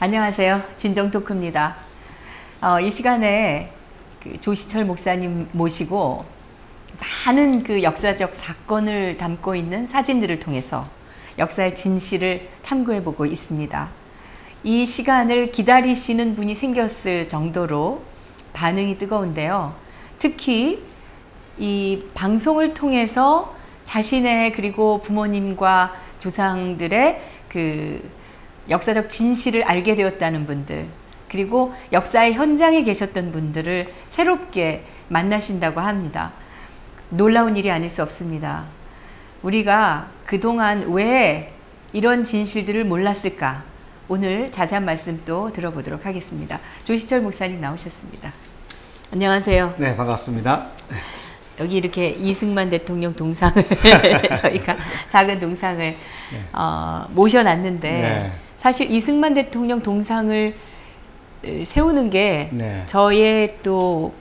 안녕하세요. 진정토크입니다. 이 시간에 조시철 목사님 모시고 많은 역사적 사건을 담고 있는 사진들을 통해서 역사의 진실을 탐구해보고 있습니다. 이 시간을 기다리시는 분이 생겼을 정도로 반응이 뜨거운데요. 특히 이 방송을 통해서 자신의 그리고 부모님과 조상들의 역사적 진실을 알게 되었다는 분들, 그리고 역사의 현장에 계셨던 분들을 새롭게 만나신다고 합니다. 놀라운 일이 아닐 수 없습니다. 우리가 그동안 왜 이런 진실들을 몰랐을까? 오늘 자세한 말씀 또 들어보도록 하겠습니다. 조시철 목사님 나오셨습니다. 안녕하세요. 네, 반갑습니다. 여기 이렇게 이승만 대통령 동상을 저희가 작은 동상을 모셔놨는데 네. 사실 이승만 대통령 동상을 세우는 게 저의 또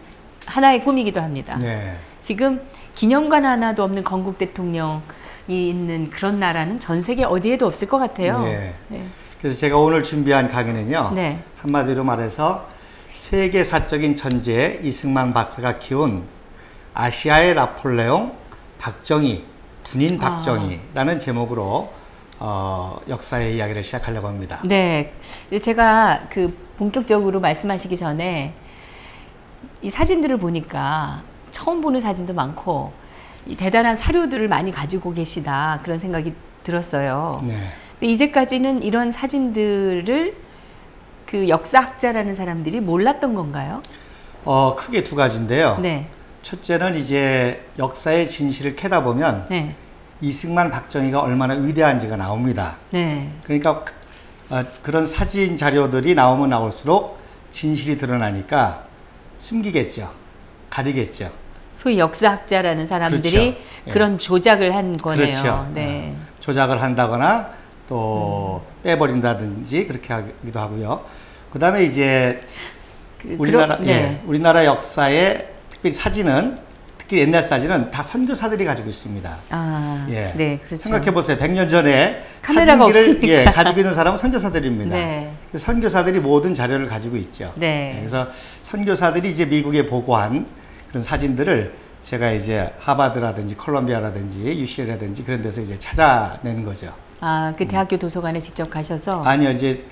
하나의 꿈이기도 합니다. 네. 지금 기념관 하나도 없는 건국 대통령이 있는 그런 나라는 전 세계 어디에도 없을 것 같아요. 네. 네. 그래서 제가 오늘 준비한 강의는요. 네. 한마디로 말해서 세계사적인 천재 이승만 박사가 키운 아시아의 나폴레옹 박정희, 군인 박정희라는 제목으로 역사의 이야기를 시작하려고 합니다. 네, 제가 본격적으로 말씀하시기 전에 이 사진들을 보니까 처음 보는 사진도 많고 이 대단한 사료들을 많이 가지고 계시다 그런 생각이 들었어요. 네. 근데 이제까지는 이런 사진들을 역사학자라는 사람들이 몰랐던 건가요? 크게 두 가지인데요. 네. 첫째는 이제 역사의 진실을 캐다 보면 네. 이승만 박정희가 얼마나 위대한지가 나옵니다. 네. 그러니까 그런 사진 자료들이 나오면 나올수록 진실이 드러나니까 숨기겠죠. 가리겠죠. 소위 역사학자라는 사람들이 그렇죠. 그런 조작을 한 거네요. 그렇죠. 네. 조작을 한다거나 또 빼버린다든지 그렇게 하기도 하고요. 그 다음에 이제 우리나라 역사의 특히 사진은, 특히 옛날 사진은 다 선교사들이 가지고 있습니다. 네, 그렇죠. 생각해 보세요. 100년 전에 카메라가 없으니까 가지고 있는 사람은 선교사들입니다. 네. 선교사들이 모든 자료를 가지고 있죠. 네. 그래서 선교사들이 이제 미국에 보고한 그런 사진들을 제가 이제 하버드라든지 콜롬비아라든지 UCLA라든지 그런 데서 이제 찾아내는 거죠. 대학교 도서관에 직접 가셔서? 아니요, 이제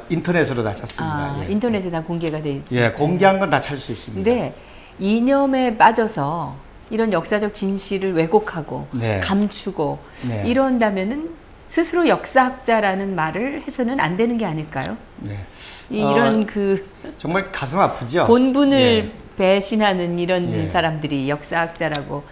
인터넷으로 다 찾습니다. 인터넷에 다 공개가 돼 있어요. 예, 공개한 건 다 찾을 수 있습니다. 근데 이념에 빠져서 이런 역사적 진실을 왜곡하고 감추고 이런다면은 스스로 역사학자라는 말을 해서는 안 되는 게 아닐까요? 네. 이런 정말 가슴 아프죠. 본분을 배신하는 이런 사람들이 역사학자라고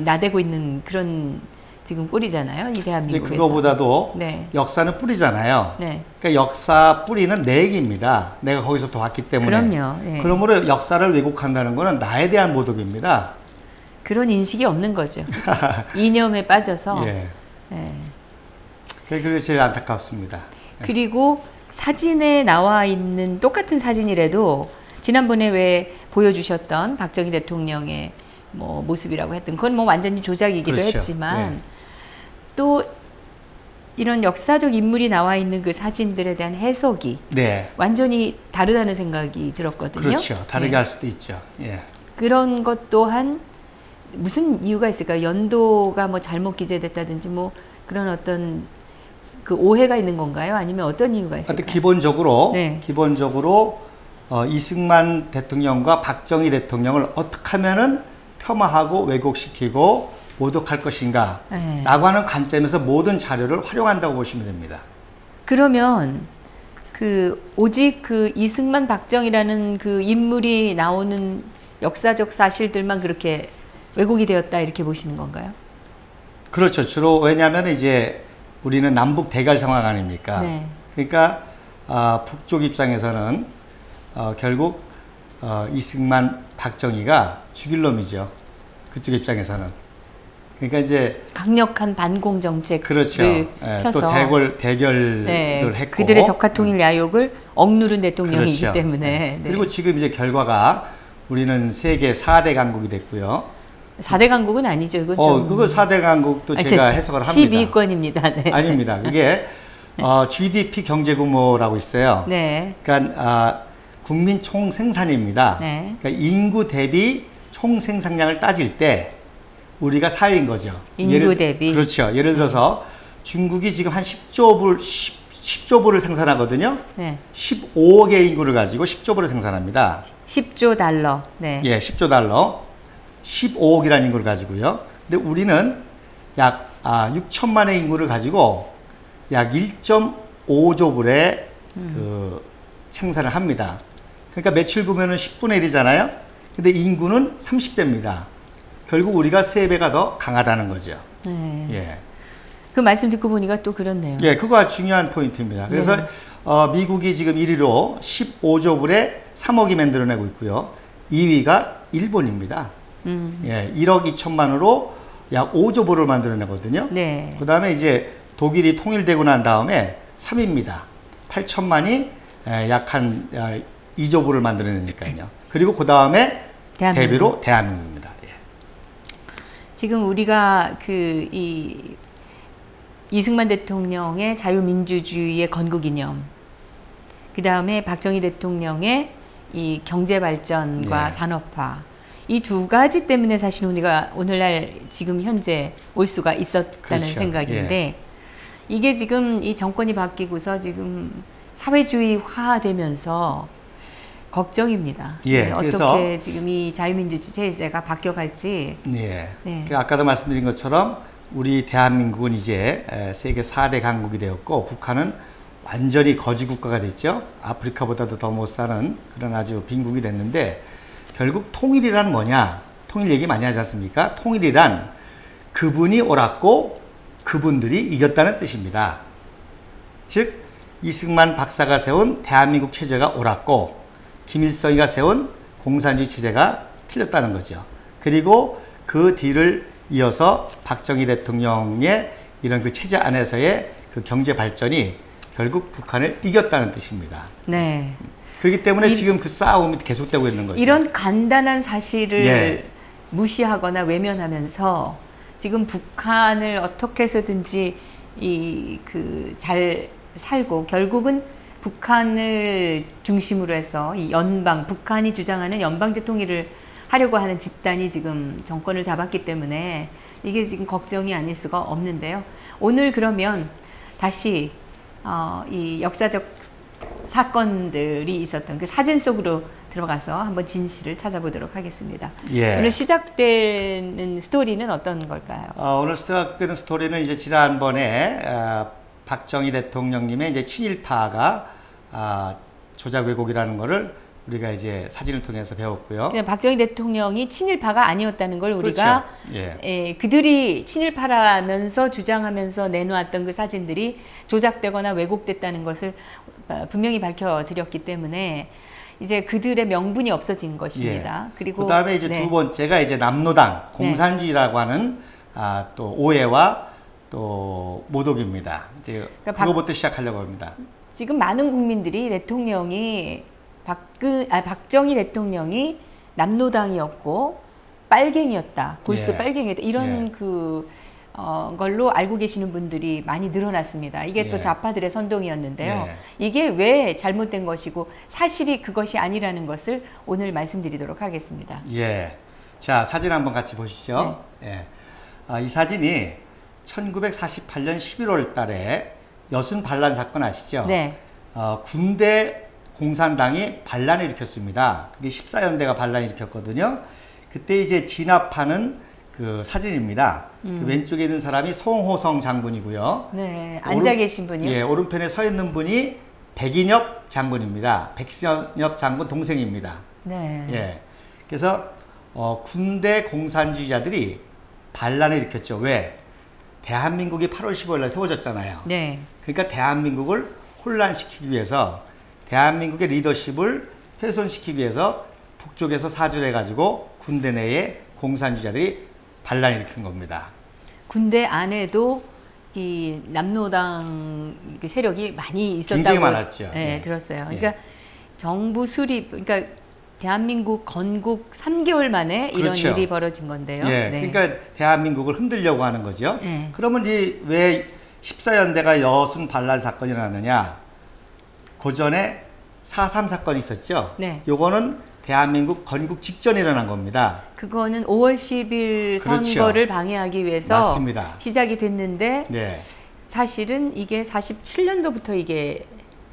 나대고 있는 그런 지금 꼴이잖아요. 이 대한민국에서. 이제 그거보다도 역사는 뿌리잖아요. 그러니까 역사 뿌리는 내 얘기입니다. 내가 거기서부터 왔기 때문에. 그럼요. 그러므로 역사를 왜곡한다는 것은 나에 대한 모독입니다. 그런 인식이 없는 거죠. 이념에 빠져서. 그게 제일 안타깝습니다. 그리고 사진에 나와 있는 똑같은 사진이라도 지난번에 왜 보여주셨던 박정희 대통령의 모습이라고 했던 그건 완전히 조작이기도 했지만 또 이런 역사적 인물이 나와 있는 그 사진들에 대한 해석이 완전히 다르다는 생각이 들었거든요. 그렇죠. 다르게 할 수도 있죠. 그런 것 또한 무슨 이유가 있을까요? 연도가 잘못 기재됐다든지 그런 어떤 오해가 있는 건가요? 아니면 어떤 이유가 있을까요? 기본적으로 이승만 대통령과 박정희 대통령을 어떻게 하면은 폄하하고 왜곡시키고 모독할 것인가 라고 하는 관점에서 모든 자료를 활용한다고 보시면 됩니다. 그러면 오직 이승만 박정희라는 인물이 나오는 역사적 사실들만 그렇게 왜곡이 되었다 이렇게 보시는 건가요? 그렇죠. 주로 왜냐하면 이제 우리는 남북 대결 상황 아닙니까? 그러니까 북쪽 입장에서는 결국 이승만 박정희가 죽일 놈이죠. 그쪽 입장에서는. 그러니까 이제 강력한 반공 정책을 그렇죠. 펴서 또 대결을 했고 그들의 적화통일 야욕을 억누른 대통령이기 때문에 그리고 지금 이제 결과가 우리는 세계 4대 강국이 됐고요. 4대 강국은 아니죠. 이건 좀 그거 4대 강국도 제가 해석을 합니다. 12위권입니다. 아닙니다. 그게 GDP 경제 규모라고 있어요. 네. 그러니까 국민 총 생산입니다. 네. 그러니까 인구 대비 총 생산량을 따질 때 우리가 4위인 거죠. 인구 대비. 그렇죠. 예를 들어서 중국이 지금 한 10조 불을 생산하거든요. 네. 15억의 인구를 가지고 10조 불을 생산합니다. 10조 달러. 네. 예, 10조 달러. 15억이라는 인구를 가지고요. 근데 우리는 약 6천만의 인구를 가지고 약 1.5조 불의 그 생산을 합니다. 그러니까 매출 보면은 10분의 1이잖아요. 근데 인구는 30배입니다. 결국 우리가 3배가 더 강하다는 거죠. 네. 예. 그 말씀 듣고 보니까 또 그렇네요. 예, 그거 중요한 포인트입니다. 그래서 네. 미국이 지금 1위로 15조 불에 3억이 만들어내고 있고요. 2위가 일본입니다. 예, 1억 2천만으로 약 5조 불을 만들어내거든요. 네. 그 다음에 이제 독일이 통일되고 난 다음에 3위입니다. 8천만이 약 한 2조 불을 만들어내니까요. 그리고 그 다음에 대비로 대한민국입니다. 예. 지금 우리가 이승만 대통령의 자유민주주의의 건국이념, 그 다음에 박정희 대통령의 이 경제발전과 네. 산업화, 이 두 가지 때문에 사실 우리가 오늘날 지금 현재 올 수가 있었다는 그렇죠. 생각인데, 예. 이게 지금 이 정권이 바뀌고서 지금 사회주의화 되면서 걱정입니다. 예, 네, 어떻게 지금 이 자유민주주의 체제가 바뀌어갈지. 예. 네. 아까도 말씀드린 것처럼 우리 대한민국은 이제 세계 4대 강국이 되었고, 북한은 완전히 거지 국가가 됐죠. 아프리카보다도 더 못 사는 그런 아주 빈국이 됐는데, 결국 통일이란 뭐냐? 통일 얘기 많이 하지 않습니까? 통일이란 그분이 옳았고 그분들이 이겼다는 뜻입니다. 즉 이승만 박사가 세운 대한민국 체제가 옳았고 김일성이가 세운 공산주의 체제가 틀렸다는 거죠. 그리고 그 뒤를 이어서 박정희 대통령의 이런 그 체제 안에서의 그 경제 발전이 결국 북한을 이겼다는 뜻입니다. 네. 그렇기 때문에 지금 그 싸움이 계속되고 있는 거죠. 이런 간단한 사실을 예. 무시하거나 외면하면서 지금 북한을 어떻게 해서든지 잘 살고 결국은 북한을 중심으로 해서 이 북한이 주장하는 연방제 통일을 하려고 하는 집단이 지금 정권을 잡았기 때문에 이게 지금 걱정이 아닐 수가 없는데요. 오늘 그러면 다시 이 역사적 사건들이 있었던 그 사진 속으로 들어가서 한번 진실을 찾아보도록 하겠습니다. 예. 오늘 시작되는 스토리는 어떤 걸까요? 오늘 시작되는 스토리는 이제 지난번에 박정희 대통령님의 이제 친일파가 조작 왜곡이라는 거를 우리가 이제 사진을 통해서 배웠고요. 그냥 박정희 대통령이 친일파가 아니었다는 걸 우리가 그렇죠. 그들이 친일파라면서 주장하면서 내놓았던 그 사진들이 조작되거나 왜곡됐다는 것을 분명히 밝혀드렸기 때문에 이제 그들의 명분이 없어진 것입니다. 예. 그리고 그다음에 이제 두 번째가 이제 남노당 공산주의라고 하는 또 오해와 또 모독입니다. 이제 그러니까 그거부터 시작하려고 합니다. 지금 많은 국민들이 대통령이 박정희 대통령이 남노당이었고 빨갱이였다, 골수 예. 빨갱이였다 이런 걸로 알고 계시는 분들이 많이 늘어났습니다. 이게 또 좌파들의 선동이었는데요. 이게 왜 잘못된 것이고 사실이 그것이 아니라는 것을 오늘 말씀드리도록 하겠습니다. 예. 자, 사진 한번 같이 보시죠. 네. 이 사진이 1948년 11월 달에 여순 반란 사건 아시죠? 네. 군대 공산당이 반란을 일으켰습니다. 그게 14연대가 반란을 일으켰거든요. 그때 이제 진압하는 그 사진입니다. 그 왼쪽에 있는 사람이 송호성 장군이고요. 네, 앉아 계신 분이요? 예, 오른편에 서 있는 분이 백인엽 장군입니다. 백인엽 장군 동생입니다. 네. 예, 그래서 군대 공산주의자들이 반란을 일으켰죠. 왜? 대한민국이 8월 15일 날 세워졌잖아요. 네. 그러니까 대한민국을 혼란시키기 위해서 대한민국의 리더십을 훼손시키기 위해서 북쪽에서 사주를 해가지고 군대 내에 공산주의자들이 반란을 일으킨 겁니다. 군대 안에도 이 남노당 세력이 많이 있었다고 굉장히 많았죠. 네, 들었어요. 그러니까 정부 수립, 그러니까 대한민국 건국 3개월 만에 이런 그렇죠. 일이 벌어진 건데요. 예, 네. 그러니까 대한민국을 흔들려고 하는 거죠. 네. 그러면 왜 14연대가 여순 반란 사건이 일어나느냐? 그 전에 4.3 사건이 있었죠? 네. 요거는 대한민국 건국 직전에 일어난 겁니다. 그거는 5월 10일 그렇죠. 선거를 방해하기 위해서 맞습니다. 시작이 됐는데 네. 사실은 이게 47년도부터 이게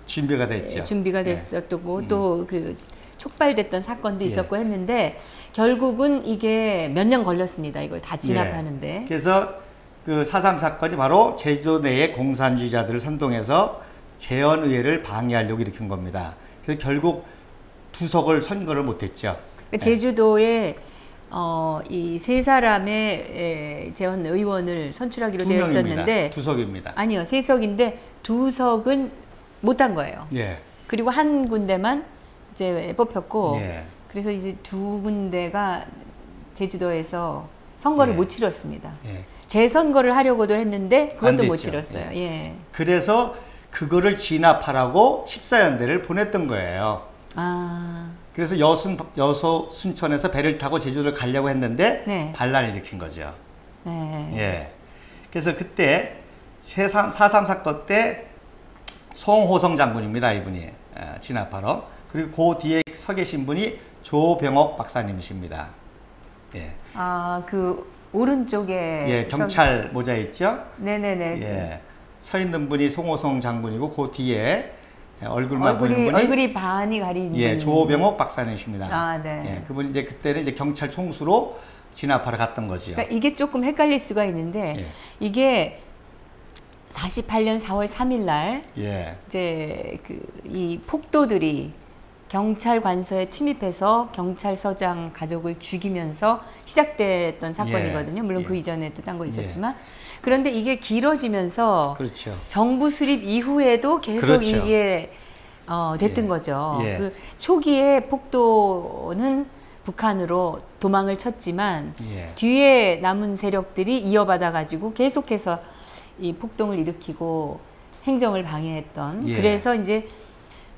준비가 됐죠. 준비가 네. 됐었고 또 그 촉발됐던 사건도 예. 있었고 했는데 결국은 이게 몇 년 걸렸습니다. 이걸 다 진압하는데. 예. 그래서 그 4.3 사건이 바로 제주도 내의 공산주의자들을 선동해서 재헌의회를 방해하려고 일으킨 겁니다. 그래서 결국 두석을 선거를 못했죠. 그러니까 제주도에 이 세 사람의 재헌 의원을 선출하기로 두 되었었는데 두석입니다. 아니요, 세 석인데 두 석은 못한 거예요. 예. 그리고 한 군데만 이제 뽑혔고, 예. 그래서 이제 두 군데가 제주도에서 선거를 예. 못 치렀습니다. 예. 재선거를 하려고도 했는데 그것도 못 됐죠. 치렀어요. 예. 그래서 그거를 진압하라고 14연대를 보냈던 거예요. 아, 그래서 순천에서 배를 타고 제주도를 가려고 했는데 네. 반란을 일으킨 거죠. 네. 예. 그래서 그때 4.3 사건 때 송호성 장군입니다. 이분이 진압하러. 그리고 그 뒤에 서 계신 분이 조병옥 박사님이십니다. 예. 아, 그 오른쪽에 예, 경찰 모자 있죠? 네네네. 예. 서 있는 분이 송호성 장군이고 그 뒤에 얼굴만 보이는 분이 얼굴이 반이 가리는 예, 조병옥 박사님이십니다. 아, 네. 예, 그분이 이제 그때는 이제 경찰 총수로 진압하러 갔던 거지요. 그러니까 이게 조금 헷갈릴 수가 있는데 예. 이게 48년 4월 3일 날 예. 이제 이 폭도들이 경찰 관서에 침입해서 경찰서장 가족을 죽이면서 시작됐던 사건이거든요. 물론 예. 그 이전에 또 딴 거 있었지만 그런데 이게 길어지면서 그렇죠. 정부 수립 이후에도 계속 그렇죠. 이게 됐던 예. 거죠. 예. 그 초기에 폭도는 북한으로 도망을 쳤지만 예. 뒤에 남은 세력들이 이어받아 가지고 계속해서 이 폭동을 일으키고 행정을 방해했던 예. 그래서 이제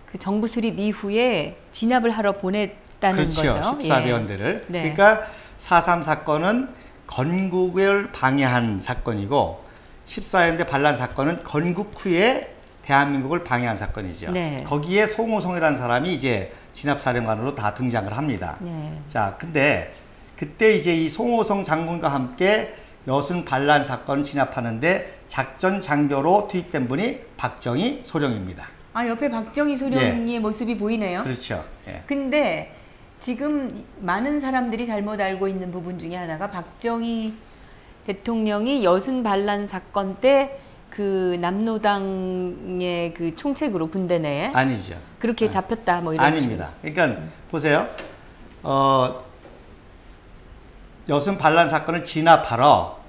그 정부 수립 이후에 진압을 하러 보냈다는 그렇죠. 거죠. 14대원대를. 네. 그러니까 4.3 사건은 건국을 방해한 사건이고 14연대 반란 사건은 건국 후에 대한민국을 방해한 사건이죠. 네. 거기에 송호성이라는 사람이 이제 진압사령관으로 다 등장을 합니다. 네. 자, 근데 그때 이제 이 송호성 장군과 함께 여순 반란 사건 진압하는데 작전 장교로 투입된 분이 박정희 소령입니다. 아, 옆에 박정희 소령의 모습이 보이네요. 그렇죠. 예. 근데 지금 많은 사람들이 잘못 알고 있는 부분 중에 하나가 박정희 대통령이 여순 반란 사건 때 그 남로당의 그 총책으로 군대 내에 아니죠. 그렇게 잡혔다 뭐 이런 아닙니다. 그러니까 보세요. 여순 반란 사건을 진압하러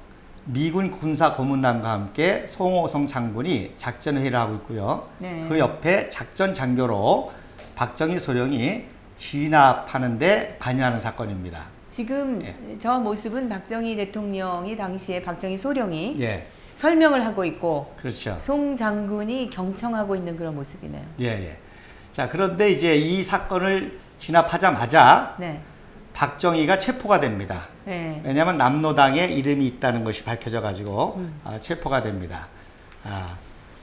미군 군사 고문단과 함께 송호성 장군이 작전 회의를 하고 있고요. 네. 그 옆에 작전 장교로 박정희 소령이 진압하는데 관여하는 사건입니다. 지금 예. 저 모습은 박정희 대통령이 당시에 박정희 소령이 예, 설명을 하고 있고 그렇죠. 송 장군이 경청하고 있는 그런 모습이네요. 예, 예. 자, 그런데 이제 이 사건을 진압하자마자 네. 박정희가 체포가 됩니다. 네. 왜냐하면 남로당에 이름이 있다는 것이 밝혀져가지고 체포가 됩니다.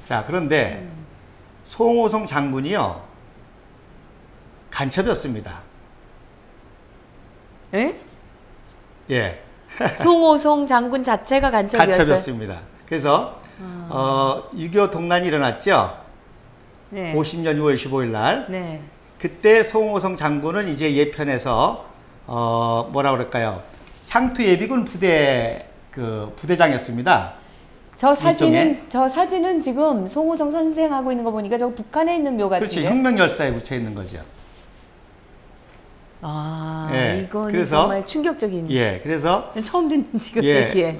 자, 그런데 송호성 장군이요 간첩이었습니다. 예? 예, 송호송 장군 자체가 간첩이었어요. 간첩이었습니다. 그래서 6.25 동란이 일어났죠. 네. 50년 6월 15일 날. 네. 그때 송호성 장군은 이제 예편에서 뭐라 그럴까요? 향토 예비군 부대 부대장이었습니다. 저 사진은 지금 송호성 선생 하고 있는 거 보니까 저 북한에 있는 묘 같은데. 그렇지, 혁명열사에 묻혀 있는 거죠. 아, 예, 이건 그래서, 정말 충격적인. 예, 그래서 처음 듣는 지금 예, 얘기에.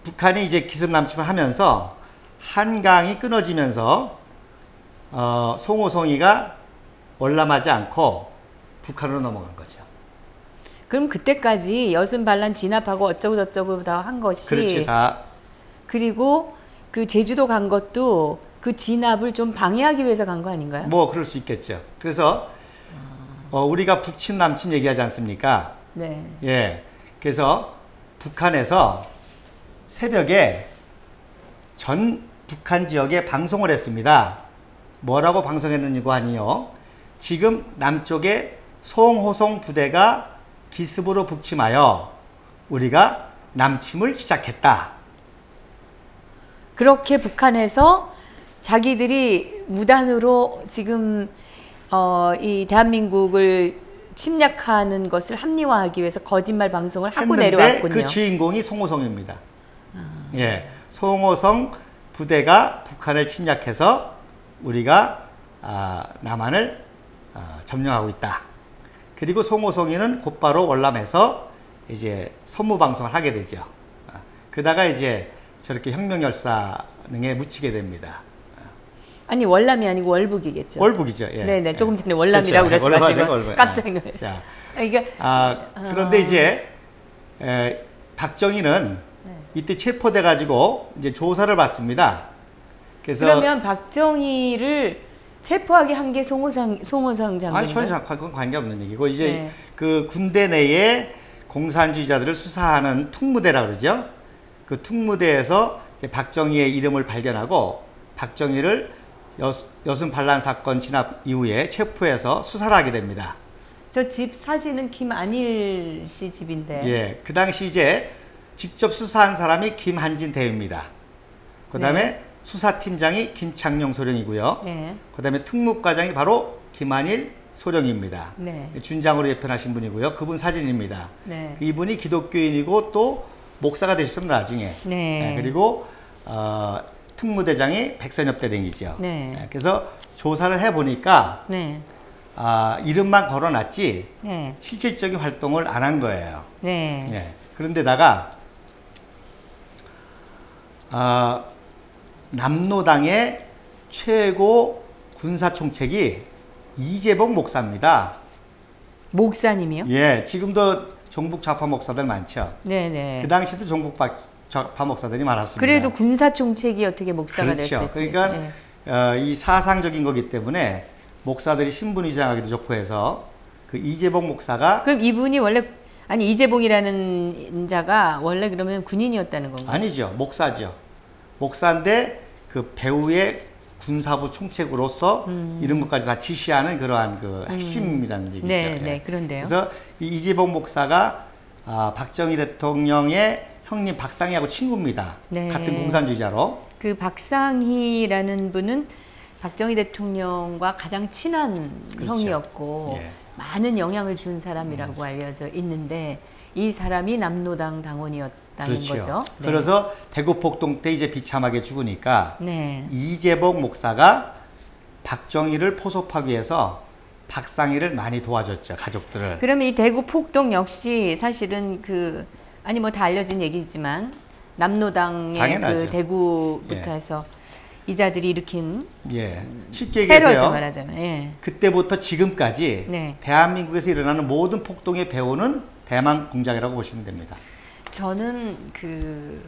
북한이 이제 기습남침을 하면서 한강이 끊어지면서 송호성이가 월남하지 않고 북한으로 넘어간 거죠. 그럼 그때까지 여순 반란 진압하고 어쩌고 저쩌고 다 한 것이. 그렇지, 다. 그리고 그 제주도 간 것도 그 진압을 좀 방해하기 위해서 간 거 아닌가요? 뭐 그럴 수 있겠죠. 그래서 우리가 북침 남침 얘기하지 않습니까? 네. 예. 그래서 북한에서 새벽에 전 북한 지역에 방송을 했습니다. 뭐라고 방송했느냐고 하니요. 지금 남쪽에 송호성 부대가 기습으로 북침하여 우리가 남침을 시작했다. 그렇게 북한에서 자기들이 무단으로 지금 이 대한민국을 침략하는 것을 합리화하기 위해서 거짓말 방송을 하고 내려왔군요. 그 주인공이 송호성입니다. 예, 송호성 부대가 북한을 침략해서 우리가 남한을 점령하고 있다. 그리고 송호성이는 곧바로 월남에서 이제 선무 방송을 하게 되죠. 그러다가 이제 저렇게 혁명열사능에 묻히게 됩니다. 아니 월남이 아니고 월북이겠죠. 월북이죠. 예. 네네. 조금 전에 월남이라고 그렇죠. 그러셔가지고 깜짝 놀랐어요. 예. 그런데 이제 박정희는 이때 체포돼 가지고 이제 조사를 받습니다. 그래서 그러면 박정희를 체포하게 한 게 송호성 장군인가요? 아니 전혀 그건 관계없는 얘기고 이제 그 군대 내에 공산주의자들을 수사하는 특무대라 그러죠. 그 특무대에서 이제 박정희의 이름을 발견하고 박정희를 여순 반란 사건 진압 이후에 체포해서 수사를 하게 됩니다. 저 집 사진은 김안일 씨 집인데. 예, 그 당시 이제 직접 수사한 사람이 김한진 대위입니다. 그다음에 수사팀장이 김창룡 소령이고요. 그다음에 특무과장이 바로 김한일 소령입니다. 준장으로 예편하신 분이고요. 그분 사진입니다. 이분이 기독교인이고 또 목사가 되셨습니다. 나중에. 그리고 특무대장이 백선엽 대령이죠. 그래서 조사를 해보니까 이름만 걸어놨지 실질적인 활동을 안 한 거예요. 그런데다가 남로당의 최고 군사총책이 이재복 목사입니다. 목사님이요? 예, 지금도 종북 좌파 목사들 많죠. 네네. 그 당시도 종북 좌파 목사들이 많았습니다. 그래도 군사총책이 어떻게 목사가 될 수 있습니까? 그러니까 이 사상적인 거기 때문에 목사들이 신분 위장하기도 좋고 해서 그 이재복 목사가 그럼 이분이 원래 아니 이재봉이라는 자가 원래 그러면 군인이었다는 건가요? 아니죠. 목사죠. 목사인데 그 배후의 군사부 총책으로서 이런 것까지 다 지시하는 그러한 그 핵심이라는 얘기죠. 네, 그런데요. 그래서 이 이재복 목사가 박정희 대통령의 형님 박상희하고 친구입니다. 같은 공산주의자로. 그 박상희라는 분은 박정희 대통령과 가장 친한 형이었고 많은 영향을 준 사람이라고 알려져 있는데 이 사람이 남로당 당원이었다는 거죠. 그래서 대구 폭동 때 이제 비참하게 죽으니까 이재복 목사가 박정희를 포섭하기 위해서 박상희를 많이 도와줬죠. 가족들을. 그러면 이 대구 폭동 역시 사실은 그 아니 뭐 다 알려진 얘기지만 남로당의 그 대구부터 해서 이자들이 일으킨 쉽게 테러죠, 얘기해서요. 말하자면. 그때부터 지금까지 대한민국에서 일어나는 모든 폭동의 배후는 대만 공작이라고 보시면 됩니다. 저는 그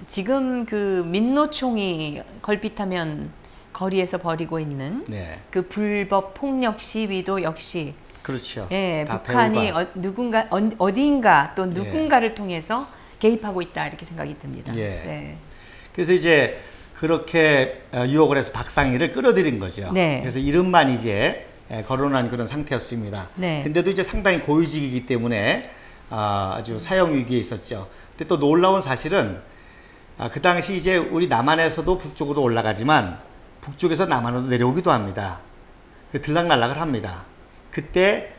지금 그 민노총이 걸핏하면 거리에서 벌이고 있는 그 불법 폭력 시위도 역시 그렇죠. 북한이 누군가 어디인가 또 누군가를 통해서 개입하고 있다 이렇게 생각이 듭니다. 그래서 이제 그렇게 유혹을 해서 박상희를 끌어들인 거죠. 그래서 이름만 이제 거론한 그런 상태였습니다. 근데도 이제 상당히 고위직이기 때문에 아주 사형 위기에 있었죠. 근데 또 놀라운 사실은 그 당시 이제 우리 남한에서도 북쪽으로 올라가지만 북쪽에서 남한으로 내려오기도 합니다. 들락날락을 합니다. 그때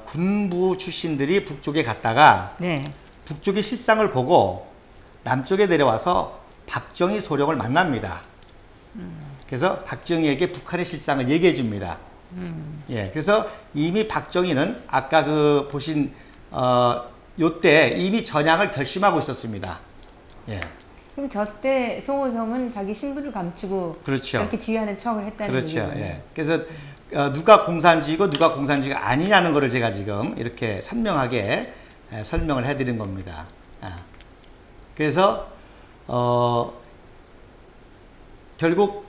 군부 출신들이 북쪽에 갔다가 북쪽의 실상을 보고 남쪽에 내려와서 박정희 소령을 만납니다. 그래서 박정희에게 북한의 실상을 얘기해 줍니다. 그래서 이미 박정희는 아까 그 보신 요때 이미 전향을 결심하고 있었습니다. 그럼 저때 송호성은 자기 신분을 감추고 이렇게 지휘하는 척을 했다는 얘기죠. 그래서 누가 공산주의고 누가 공산주의가 아니냐는 것을 제가 지금 이렇게 선명하게 설명을 해드린 겁니다. 그래서 결국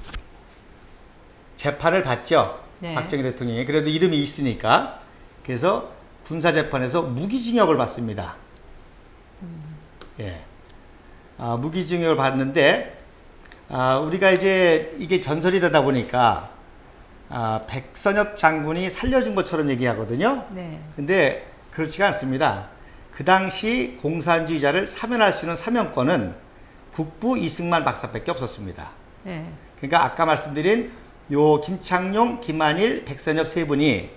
재판을 받죠. 박정희 대통령이. 그래도 이름이 있으니까. 그래서 군사재판에서 무기징역을 받습니다. 무기징역을 받는데 우리가 이제 이게 전설이 되다 보니까 백선엽 장군이 살려준 것처럼 얘기하거든요. 네. 근데 그렇지가 않습니다. 그 당시 공산주의자를 사면할 수 있는 사면권은 국부 이승만 박사밖에 없었습니다. 네. 그러니까 아까 말씀드린 요 김창룡, 김한일, 백선엽 세 분이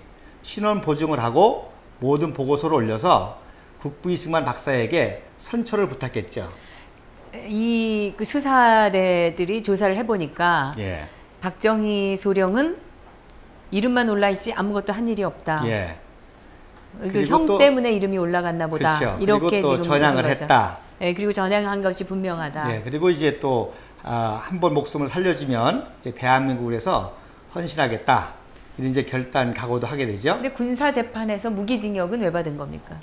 신원 보증을 하고 모든 보고서를 올려서 국부 이승만 박사에게 선처를 부탁했죠. 그 수사대들이 조사를 해보니까 예. 박정희 소령은 이름만 올라있지 아무것도 한 일이 없다. 예. 그 형 때문에 이름이 올라갔나 보다. 그렇죠. 이렇게 그리고 또 지금 전향을 했다. 네, 그리고 전향한 것이 분명하다. 예. 그리고 이제 또 한 번 목숨을 살려주면 이제 대한민국을 해서 헌신하겠다. 이런 이제 결단 각오도 하게 되죠. 근데 군사 재판에서 무기징역은 왜 받은 겁니까?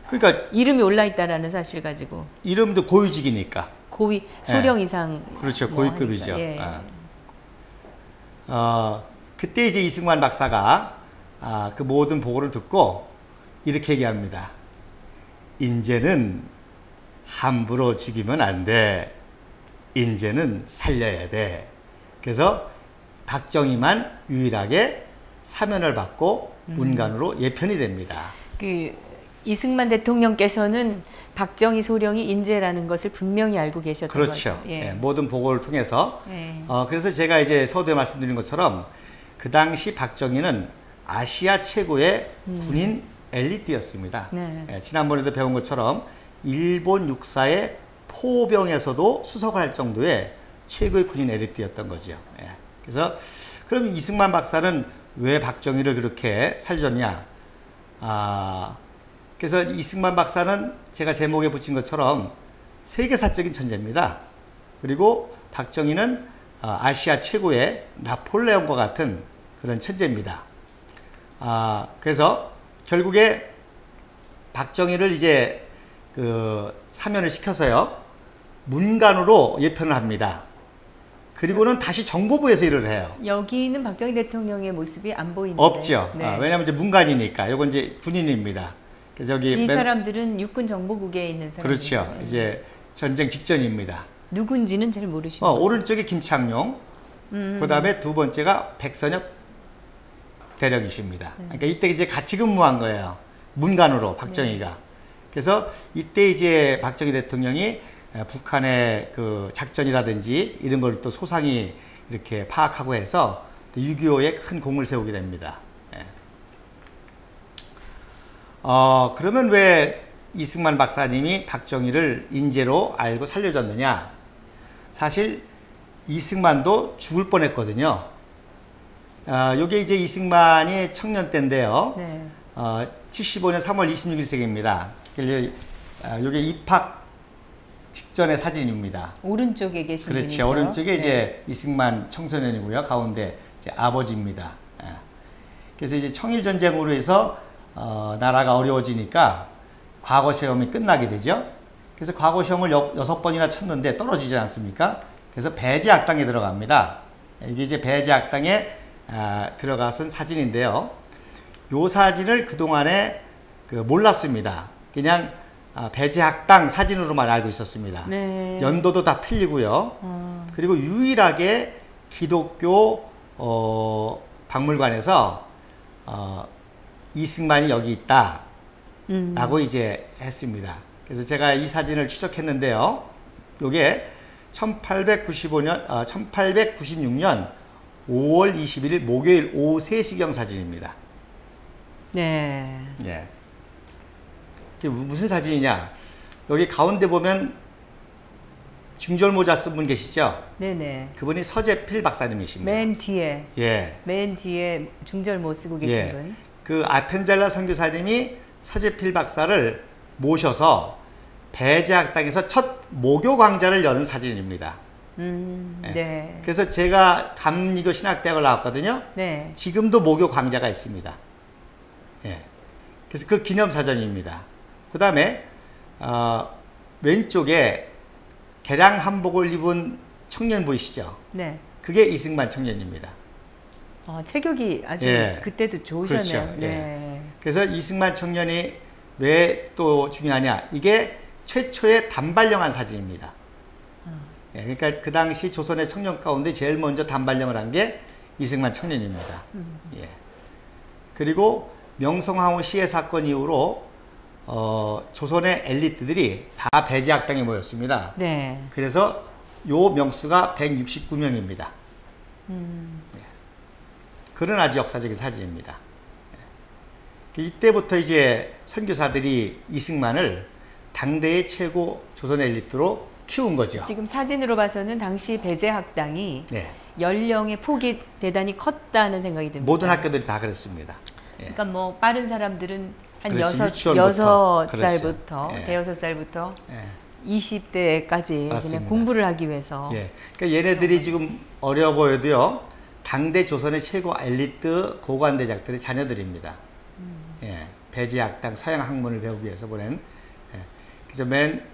그러니까 이름이 올라있다라는 사실 가지고. 이름도 고위직이니까. 고위 소령 이상. 그렇죠. 뭐 고위급이죠. 예. 그때 이제 이승만 박사가 그 모든 보고를 듣고 이렇게 얘기합니다. 인제는 함부로 죽이면 안 돼. 인제는 살려야 돼. 그래서 박정희만 유일하게 사면을 받고 문관으로 예편이 됩니다. 그 이승만 대통령께서는 박정희 소령이 인재라는 것을 분명히 알고 계셨던 그렇죠. 거죠. 예. 예, 모든 보고를 통해서. 예. 그래서 제가 이제 서두에 말씀드린 것처럼 그 당시 박정희는 아시아 최고의 군인 엘리트였습니다. 네. 예, 지난번에도 배운 것처럼 일본 육사의 포병에서도 수석을 할 정도의 최고의 군인 엘리트였던 거죠. 예. 그래서 그럼 이승만 박사는 왜 박정희를 그렇게 살렸냐? 그래서 이승만 박사는 제가 제목에 붙인 것처럼 세계사적인 천재입니다. 그리고 박정희는 아시아 최고의 나폴레옹과 같은 그런 천재입니다. 그래서 결국에 박정희를 이제 사면을 시켜서요 문관으로 예편을 합니다. 그리고는 다시 정보부에서 일을 해요. 여기는 박정희 대통령의 모습이 안 보이는데. 없죠. 네. 왜냐하면 이제 문관이니까. 이건 이제 군인입니다. 그래서 여기 이 사람들은 육군 정보국에 있는 사람들. 그렇죠. 이제 전쟁 직전입니다. 누군지는 잘 모르시는 거죠. 오른쪽이 김창룡, 그 다음에 두 번째가 백선엽 대령이십니다. 그러니까 이때 이제 같이 근무한 거예요. 문관으로 박정희가. 그래서 이때 이제 박정희 대통령이 북한의 그 작전이라든지 이런 걸 또 소상히 이렇게 파악하고 해서 6.25에 큰 공을 세우게 됩니다. 예. 그러면 왜 이승만 박사님이 박정희를 인재로 알고 살려줬느냐? 사실 이승만도 죽을 뻔했거든요. 요게 이제 이승만이 청년 때인데요. 네. 75년 3월 26일생입니다. 요게 입학 직전의 사진입니다. 오른쪽에 계신 그렇죠. 분이죠. 오른쪽에 네. 이제 이승만 청소년이고요. 가운데 이제 아버지입니다. 그래서 이제 청일전쟁으로 해서 나라가 어려워지니까 과거 시험이 끝나게 되죠. 그래서 과거 시험을 6번이나 쳤는데 떨어지지 않습니까? 그래서 배제학당에 들어갑니다. 이게 이제 배제학당에 들어가선 사진인데요. 요 사진을 그동안에 몰랐습니다. 그냥 배제학당 사진으로만 알고 있었습니다. 네. 연도도 다 틀리고요. 그리고 유일하게 기독교 박물관에서 이승만이 여기 있다 라고 이제 했습니다. 그래서 제가 이 사진을 추적했는데요. 요게 1896년 5월 21일 목요일 오후 3시경 사진입니다. 네. 예. 이게 무슨 사진이냐? 여기 가운데 보면 중절모자 쓴 분 계시죠? 네네. 그분이 서재필 박사님이십니다. 맨 뒤에. 예. 맨 뒤에 중절모 쓰고 계신 예. 분. 그 아펜젤라 선교사님이 서재필 박사를 모셔서 배제학당에서 첫 모교 강좌를 여는 사진입니다. 예. 네. 그래서 제가 감리교 신학대학을 나왔거든요. 네. 지금도 모교 강좌가 있습니다. 예. 그래서 그 기념사전입니다. 그 다음에 왼쪽에 개량 한복을 입은 청년 보이시죠? 네. 그게 이승만 청년입니다. 체격이 아주 예. 그때도 좋으셨네요. 그렇죠. 네. 예. 그래서 이승만 청년이 왜 또 중요하냐? 이게 최초의 단발령한 사진입니다. 예, 그러니까 그 당시 조선의 청년 가운데 제일 먼저 단발령을 한 게 이승만 청년입니다. 예. 그리고 명성황후 시해 사건 이후로 조선의 엘리트들이 다 배제학당에 모였습니다. 네. 그래서 요 명수가 169명입니다. 예. 그런 아주 역사적인 사진입니다. 예. 이때부터 이제 선교사들이 이승만을 당대의 최고 조선 엘리트로 키운 거죠. 지금 사진으로 봐서는 당시 배제학당이 네. 연령의 폭이 대단히 컸다는 생각이 듭니다. 모든 학교들이 다 그렇습니다. 예. 그러니까 뭐 빠른 사람들은 한 그렇지, 6살부터 그렇죠. 예. 대여섯 살부터 예. 20대까지 맞습니다. 그냥 공부를 하기 위해서. 예. 그러니까 얘네들이 지금 어려 보여도요. 당대 조선의 최고 엘리트 고관대작들의 자녀들입니다. 예. 배제학당 서양 학문을 배우기 위해서 보낸. 예. 그래서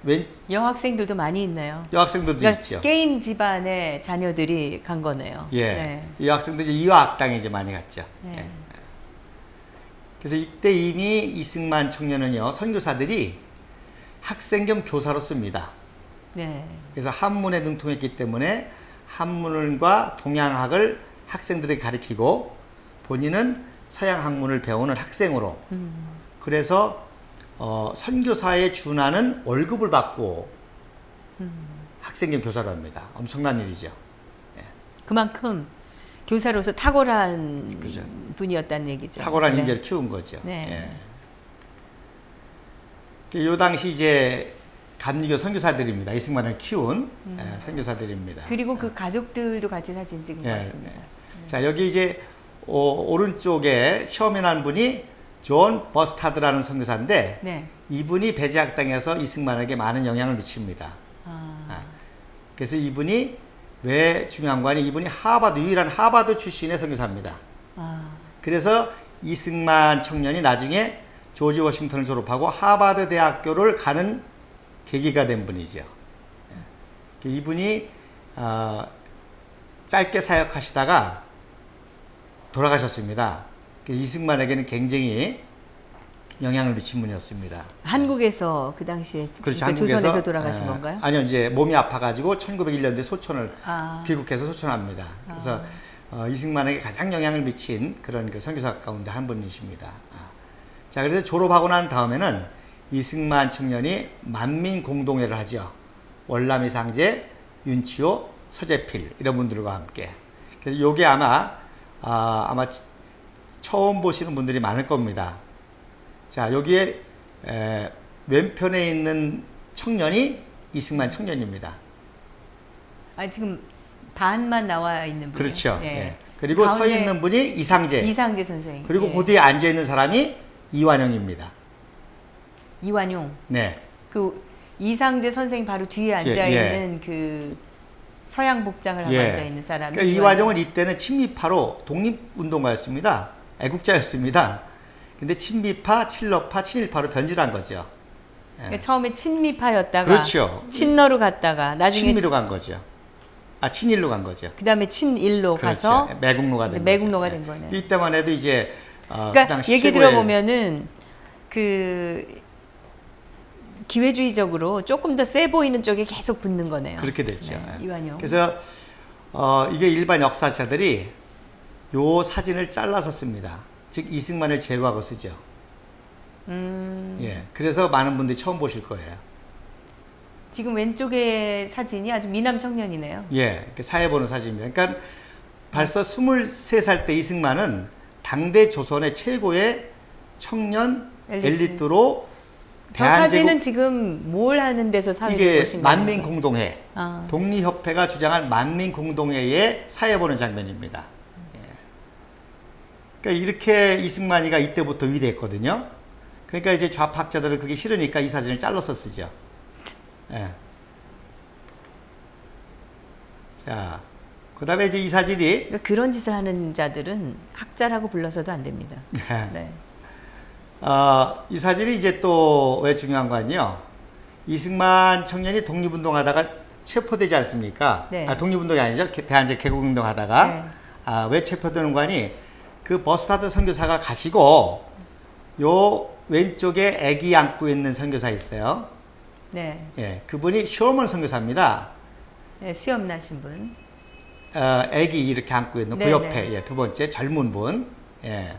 웬 여학생들도 많이 있네요. 여학생들도 그러니까 있죠. 게임 집안의 자녀들이 간 거네요. 예. 네. 여학생들이 이화학당에 이제 많이 갔죠. 네. 예. 그래서 이때 이미 이승만 청년은요. 선교사들이 학생 겸 교사로 씁니다. 네. 그래서 한문에 능통했기 때문에 한문과 동양학을 학생들에게 가르치고 본인은 서양 학문을 배우는 학생으로 그래서 선교사에 준하는 월급을 받고 학생 겸 교사로 합니다. 엄청난 일이죠. 그만큼 교사로서 탁월한 그죠. 분이었다는 얘기죠. 탁월한 네. 인재를 키운 거죠. 네. 예. 이 당시 이제 감리교 선교사들입니다. 이승만을 키운 선교사들입니다. 그리고 그 가족들도 같이 사진 찍은 것 예. 같습니다. 자, 여기 이제 오른쪽에 시험이라는 분이 존 버스타드라는 선교사인데 네. 이분이 배제학당에서 이승만에게 많은 영향을 미칩니다. 그래서 이분이 왜 중요한 거 아니? 이분이 유일한 하버드 출신의 선교사입니다. 그래서 이승만 청년이 나중에 조지 워싱턴을 졸업하고 하버드 대학교를 가는 계기가 된 분이죠. 이분이 짧게 사역하시다가 돌아가셨습니다. 이승만에게는 굉장히 영향을 미친 분이었습니다. 한국에서 그 당시에 그렇죠. 그러니까 조선에서 돌아가신 건가요? 아니요, 이제 몸이 아파가지고 1901년도에 소천을 귀국해서 소천합니다. 그래서 이승만에게 가장 영향을 미친 그런 그 선교사 가운데 한 분이십니다. 자, 그래서 졸업하고 난 다음에는 이승만 청년이 만민공동회를 하죠. 월남이 상제, 윤치호, 서재필 이런 분들과 함께. 그래서 요게 아마 처음 보시는 분들이 많을 겁니다. 자, 여기에 왼편에 있는 청년이 이승만 청년입니다. 지금 반만 나와 있는 분이요. 그렇죠. 예. 예. 그리고 서 있는 분이 이상제. 선생. 그리고 예. 그 뒤에 앉아 있는 사람이 이완용입니다. 이완용. 네. 그 이상제 선생 바로 뒤에 앉아 있는 그 서양 복장을 하고 앉아 있는 사람이. 그러니까 이완용은 이때는 친미파로 독립운동가였습니다. 애국자였습니다. 근데 친미파, 친러파, 친일파로 변질한 거죠. 그러니까 처음에 친미파였다가 그렇죠. 친러로 갔다가 나중에 친미로 간 거죠. 친일로 간 거죠. 그다음에 친일로 그렇죠. 가서 매국노가 된 매국노가 거죠. 된 거네요. 이때만 해도 이제 그러니까 그 얘기 들어보면은 그 기회주의적으로 조금 더 세 보이는 쪽에 계속 붙는 거네요. 그렇게 됐죠. 네, 이완용. 그래서 이게 일반 역사자들이 요 사진을 잘라서 씁니다. 즉 이승만을 제거하고 쓰죠. 예, 그래서 많은 분들이 처음 보실 거예요. 지금 왼쪽의 사진이 아주 미남 청년이네요. 예, 사회 보는 사진입니다. 그러니까 벌써 23살 때 이승만은 당대 조선의 최고의 청년 엘리트로 저 사진은 지금 뭘 하는 데서 사회를 보신 거예요? 만민공동회, 독립협회가 주장한 만민공동회의 사회 보는 장면입니다. 그러니까 이렇게 이승만이가 이때부터 위대했거든요. 그러니까 이제 좌파학자들은 그게 싫으니까 이 사진을 잘라서 쓰죠. 예. 자, 그 다음에 이제 이 사진이. 그러니까 그런 짓을 하는 자들은 학자라고 불러서도 안 됩니다. 네. 이 사진이 이제 또 왜 중요한 거 아니요? 이승만 청년이 독립운동하다가 체포되지 않습니까? 네. 독립운동이 아니죠. 대한제 개국운동하다가. 네. 왜 체포되는 거 아니? 그 버스타드 선교사가 가시고 요 왼쪽에 아기 안고 있는 선교사 있어요. 네. 예, 그분이 쇼먼 선교사입니다. 네, 수염 나신 분. 애기 이렇게 안고 있는 그 네네. 옆에 예, 두 번째 젊은 분. 예.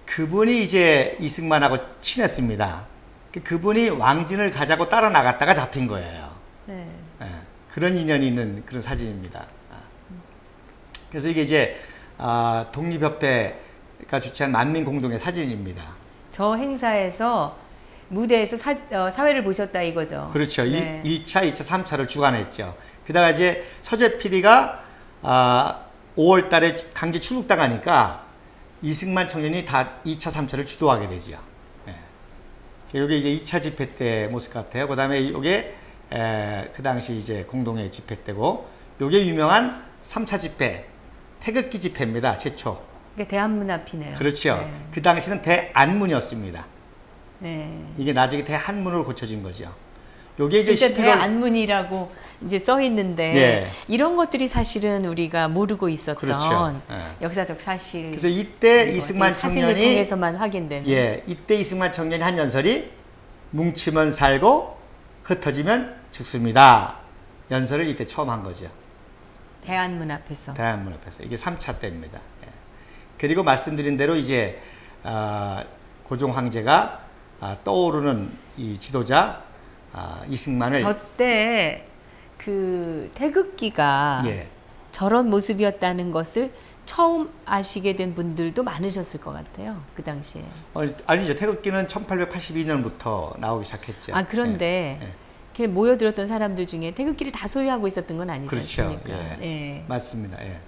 그분이 이제 이승만하고 친했습니다. 그분이 왕진을 가자고 따라 나갔다가 잡힌 거예요. 네. 예, 그런 인연이 있는 그런 사진입니다. 그래서 이게 이제 독립협회가 주최한 만민공동의 사진입니다. 저 행사에서 무대에서 사회를 보셨다 이거죠. 그렇죠. 네. 2차, 2차, 3차를 주관했죠. 게다가 이제 서재 PD가 5월 달에 강제 출국당하니까 이승만 청년이 다 2차, 3차를 주도하게 되죠. 예. 이게 이제 2차 집회 때 모습 같아요. 그 다음에 이게 그 당시 이제 공동회 집회 때고, 요게 유명한 3차 집회, 태극기 집회입니다. 최초. 그게 대한문 앞이네요. 그렇죠. 네. 그 당시는 대안문이었습니다. 네. 이게 나중에 대한문으로 고쳐진 거죠. 요게 이제 진짜 11월 대안문이라고 이제 써 있는데 예. 이런 것들이 사실은 우리가 모르고 있었던 그렇죠. 예. 역사적 사실. 그래서 이때 이승만 사진을 청년이 통해서만 확인되는. 예, 이때 이승만 청년이 한 연설이 뭉치면 살고 흩어지면 죽습니다. 연설을 이때 처음 한 거죠. 대한문 앞에서. 대한문 앞에서. 이게 3차 때입니다. 예. 그리고 말씀드린 대로 이제 고종 황제가 떠오르는 이 지도자 이승만을 저때 그 태극기가 예. 저런 모습이었다는 것을 처음 아시게 된 분들도 많으셨을 것 같아요. 그 당시에. 아니죠. 태극기는 1882년부터 나오기 시작했죠. 그런데 예. 예. 이렇게 모여들었던 사람들 중에 태극기를 다 소유하고 있었던 건 아니지 그렇죠. 않습니까? 예. 예. 맞습니다. 예.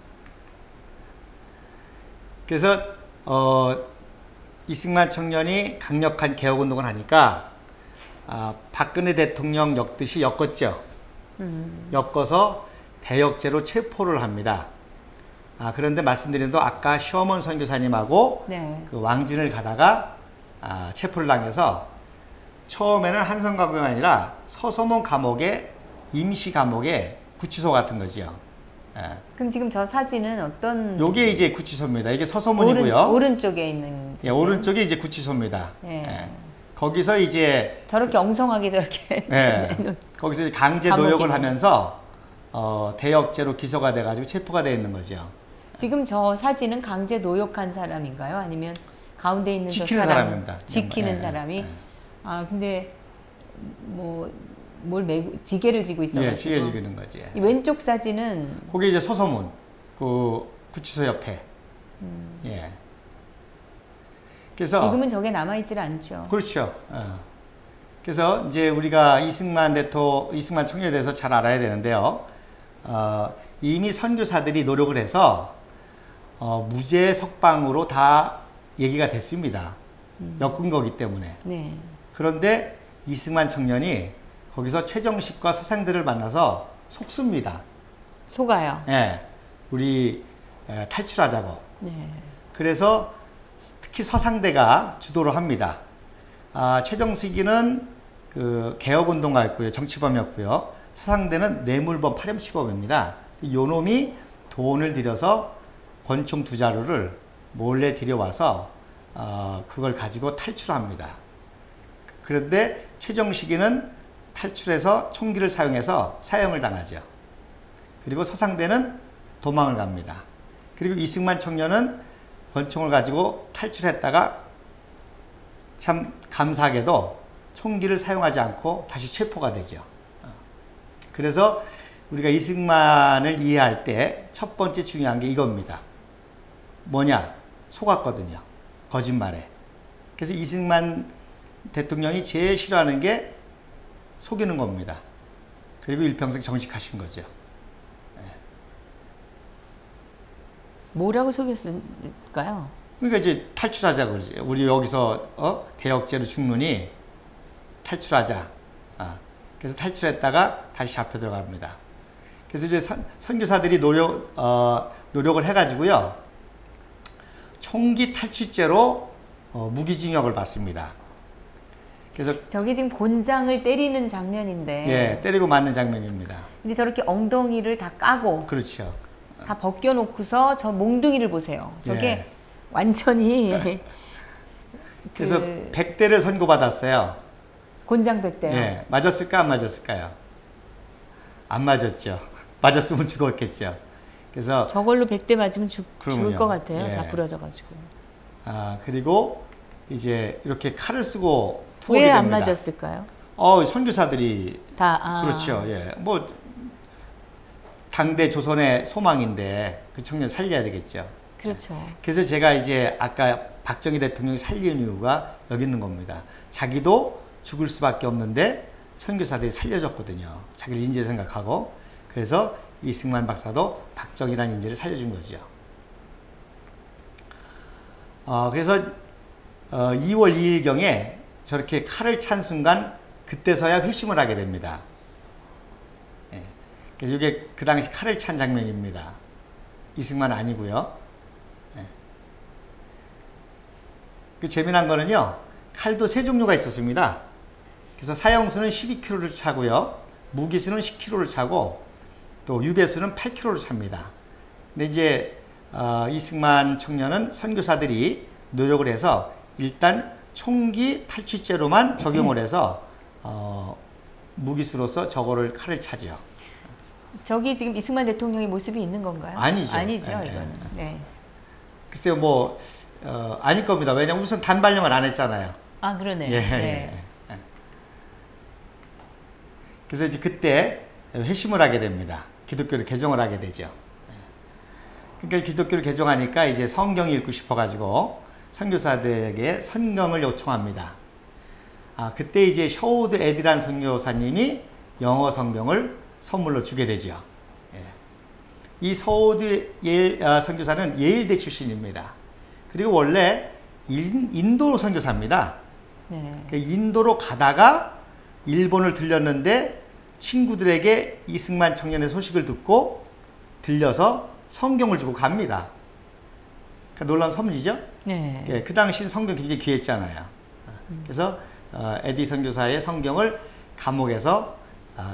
그래서 이승만 청년이 강력한 개혁운동을 하니까 박근혜 대통령 엮듯이 엮었죠. 엮어서 대역죄로 체포를 합니다. 그런데 말씀드린 대로 아까 시어먼 선교사님하고 네. 그 왕진을 가다가 체포를 당해서 처음에는 한성감옥이 아니라 서소문 감옥의 임시 감옥의 구치소 같은 거죠. 예. 그럼 지금 저 사진은 어떤? 요게 이제 구치소입니다. 이게 서소문이고요. 오른쪽에 있는. 예, 오른쪽이 이제 구치소입니다. 예. 예. 거기서 이제 저렇게 엉성하게 저렇게. 예. 거기서 이제 강제 노역을 하면서 대역죄로 기소가 돼가지고 체포가 되어 있는 거죠. 지금 저 사진은 강제 노역한 사람인가요? 아니면 가운데 있는 저 지키는 사람 사람입니다. 지키는 예, 사람이? 예. 근데 뭘 메고 지게를 지고 있어가지고. 예, 지게 지기는 거지. 이 왼쪽 사진은 그게 이제 서소문, 그 구치소 옆에. 예. 그래서 지금은 저게 남아있질 않죠. 그렇죠. 그래서 이제 우리가 이승만 청년에 대해서 잘 알아야 되는데요. 이미 선교사들이 노력을 해서 무죄 석방으로 다 얘기가 됐습니다. 엮은 거기 때문에. 네. 그런데 이승만 청년이 거기서 최정식과 서상대를 만나서 속습니다. 속아요. 예, 우리 탈출하자고. 네. 그래서 특히 서상대가 주도를 합니다. 최정식이는 그 개혁운동가였고요, 정치범이었고요. 서상대는 뇌물범, 파렴치범입니다. 요 놈이 돈을 들여서 권총 2자루를 몰래 들여와서 그걸 가지고 탈출합니다. 그런데 최정식이는 탈출해서 총기를 사용해서 사형을 당하죠. 그리고 서상대는 도망을 갑니다. 그리고 이승만 청년은 권총을 가지고 탈출했다가 참 감사하게도 총기를 사용하지 않고 다시 체포가 되죠. 그래서 우리가 이승만을 이해할 때 첫 번째 중요한 게 이겁니다. 뭐냐? 속았거든요. 거짓말에. 그래서 이승만 대통령이 제일 싫어하는 게 속이는 겁니다. 그리고 일평생 정직하신 거죠. 뭐라고 속였을까요? 그러니까 이제 탈출하자 그러지. 우리 여기서 대역죄로 죽느니 탈출하자. 그래서 탈출했다가 다시 잡혀 들어갑니다. 그래서 이제 선교사들이 노력을 해가지고요. 총기 탈취죄로 무기징역을 받습니다. 그래서 저기 지금 곤장을 때리는 장면인데. 예, 때리고 맞는 장면입니다. 근데 저렇게 엉덩이를 다 까고 그렇죠. 다 벗겨놓고서 저 몽둥이를 보세요. 저게 예. 완전히 그래서 100대를 선고받았어요. 곤장 100대요. 예, 맞았을까 안 맞았을까요? 안 맞았죠. 맞았으면 죽었겠죠. 그래서 저걸로 100대 맞으면 죽을 그러면요. 것 같아요. 예. 다 부러져가지고. 그리고 이제 이렇게 칼을 쓰고 투옥이 왜 됩니다. 안 맞았을까요? 선교사들이 다 그렇죠. 예. 뭐 당대 조선의 소망인데 그 청년 살려야 되겠죠. 그렇죠. 그래서 제가 이제 아까 박정희 대통령이 살린 이유가 여기 있는 겁니다. 자기도 죽을 수밖에 없는데 선교사들이 살려줬거든요. 자기를 인재 생각하고. 그래서 이승만 박사도 박정희라는 인재를 살려준 거죠. 그래서 2월 2일경에 저렇게 칼을 찬 순간 그때서야 회심을 하게 됩니다. 예. 그래서 이게 그 당시 칼을 찬 장면입니다. 이승만 아니고요. 예. 그 재미난 거는요. 칼도 세 종류가 있었습니다. 그래서 사형수는 12kg를 차고요. 무기수는 10kg를 차고 또 유배수는 8kg를 찹니다. 근데 이제 이승만 청년은 선교사들이 노력을 해서 일단 총기 탈취죄로만 적용을 해서 무기수로서 저거를 칼을 차죠. 저기 지금 이승만 대통령의 모습이 있는 건가요? 아니죠. 아니죠, 네, 이거는. 네. 글쎄요, 뭐 아닐 겁니다. 왜냐면 우선 단발령을 안 했잖아요. 아, 그러네. 예, 네. 예. 그래서 이제 그때 회심을 하게 됩니다. 기독교를 개종을 하게 되죠. 그러니까 기독교를 개종하니까 이제 성경을 읽고 싶어가지고 선교사들에게 성경을 요청합니다. 그때 이제 셔우드 에디란 선교사님이 영어 성경을 선물로 주게 되죠. 이 셔우드 선교사는 예일대 출신입니다. 그리고 원래 인도 선교사입니다. 네. 인도로 가다가 일본을 들렸는데 친구들에게 이승만 청년의 소식을 듣고 들려서 성경을 주고 갑니다. 그러니까 놀라운 섭리죠? 네. 예, 그 당시 성경 굉장히 귀했잖아요. 그래서 에디 선교사의 성경을 감옥에서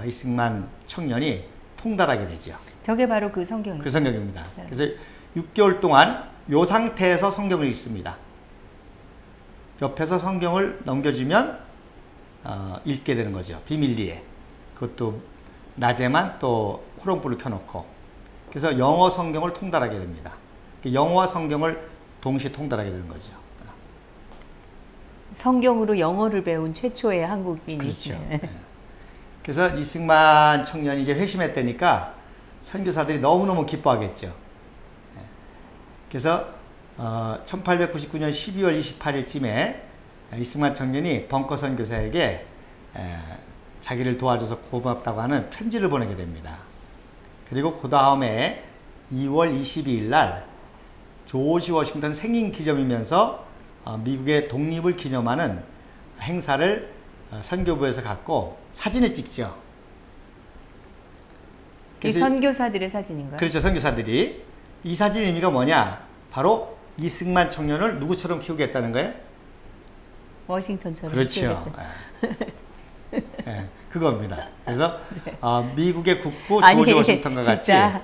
이승만 청년이 통달하게 되죠. 저게 바로 그 성경이죠. 그 성경입니다. 네. 그래서 6개월 동안 이 상태에서 성경을 읽습니다. 옆에서 성경을 넘겨주면 읽게 되는 거죠. 비밀리에. 그것도 낮에만 또 호롱불을 켜놓고. 그래서 영어 성경을 통달하게 됩니다. 영어와 성경을 동시에 통달하게 되는 거죠. 성경으로 영어를 배운 최초의 한국인이시네. 그렇죠. 네. 그래서 이승만 청년이 이제 회심했다니까 선교사들이 너무너무 기뻐하겠죠. 그래서 1899년 12월 28일쯤에 이승만 청년이 벙커 선교사에게 자기를 도와줘서 고맙다고 하는 편지를 보내게 됩니다. 그리고 그 다음에 2월 22일 날 조지 워싱턴 생일 기념이면서 미국의 독립을 기념하는 행사를 선교부에서 갖고 사진을 찍죠. 이 선교사들의 사진인가요? 그렇죠. 선교사들이. 이 사진 의미가 뭐냐? 바로 이승만 청년을 누구처럼 키우겠다는 거예요? 워싱턴처럼 그렇죠. 네, 그겁니다. 그래서 네. 미국의 국부 아니, 조지 워싱턴과 같이 진짜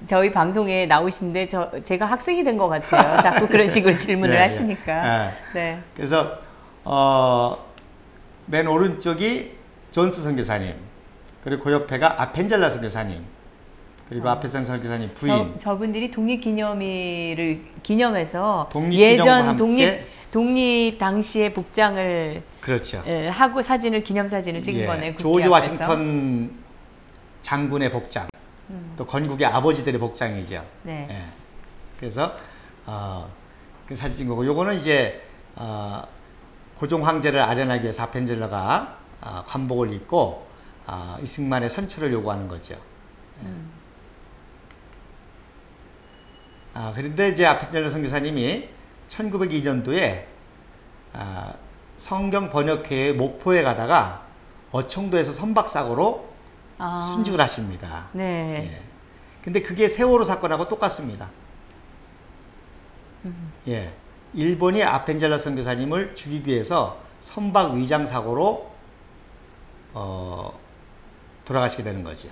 저희 방송에 나오신데 제가 학생이 된 것 같아요. 자꾸 그런 식으로 질문을 네, 하시니까. 네. 그래서 맨 오른쪽이 존스 선교사님, 그리고 그 옆에가 아펜젤라 선교사님, 그리고 아펜젤라 선교사님 부인. 저분들이 독립기념일을 기념해서 독립기념과 예전 독립 당시의 복장을 그렇죠. 하고 기념사진을 찍은 거네. 조지 워싱턴 장군의 복장, 또 건국의 아버지들의 복장이죠. 네. 예. 그래서 그 사진 찍은 거고, 요거는 이제 고종 황제를 아련하기 위해서 아펜젤러가 관복을 입고 이승만의 선처를 요구하는 거죠. 그런데 이제 아펜젤러 선교사님이 1902년도에 성경 번역회의 목포에 가다가 어청도에서 선박사고로 순직을 하십니다. 네. 예. 근데 그게 세월호 사건하고 똑같습니다. 예. 일본이 아펜젤러 선교사님을 죽이기 위해서 선박 위장 사고로 돌아가시게 되는 거죠.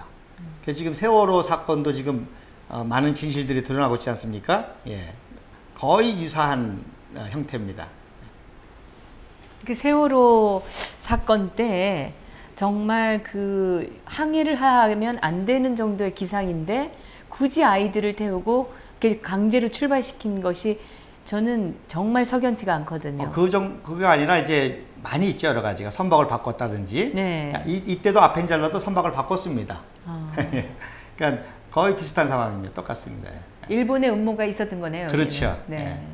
그래서 지금 세월호 사건도 지금 많은 진실들이 드러나고 있지 않습니까? 예. 거의 유사한 형태입니다. 그 세월호 사건 때 정말 그 항해를 하면 안 되는 정도의 기상인데 굳이 아이들을 태우고 이렇게 강제로 출발시킨 것이 저는 정말 석연치가 않거든요. 그거 아니라 이제 많이 있죠, 여러 가지가. 선박을 바꿨다든지. 네. 이때도 아펜젤러도 선박을 바꿨습니다. 아. 그러니까 거의 비슷한 상황입니다. 똑같습니다. 일본의 음모가 있었던 거네요. 그렇죠. 네.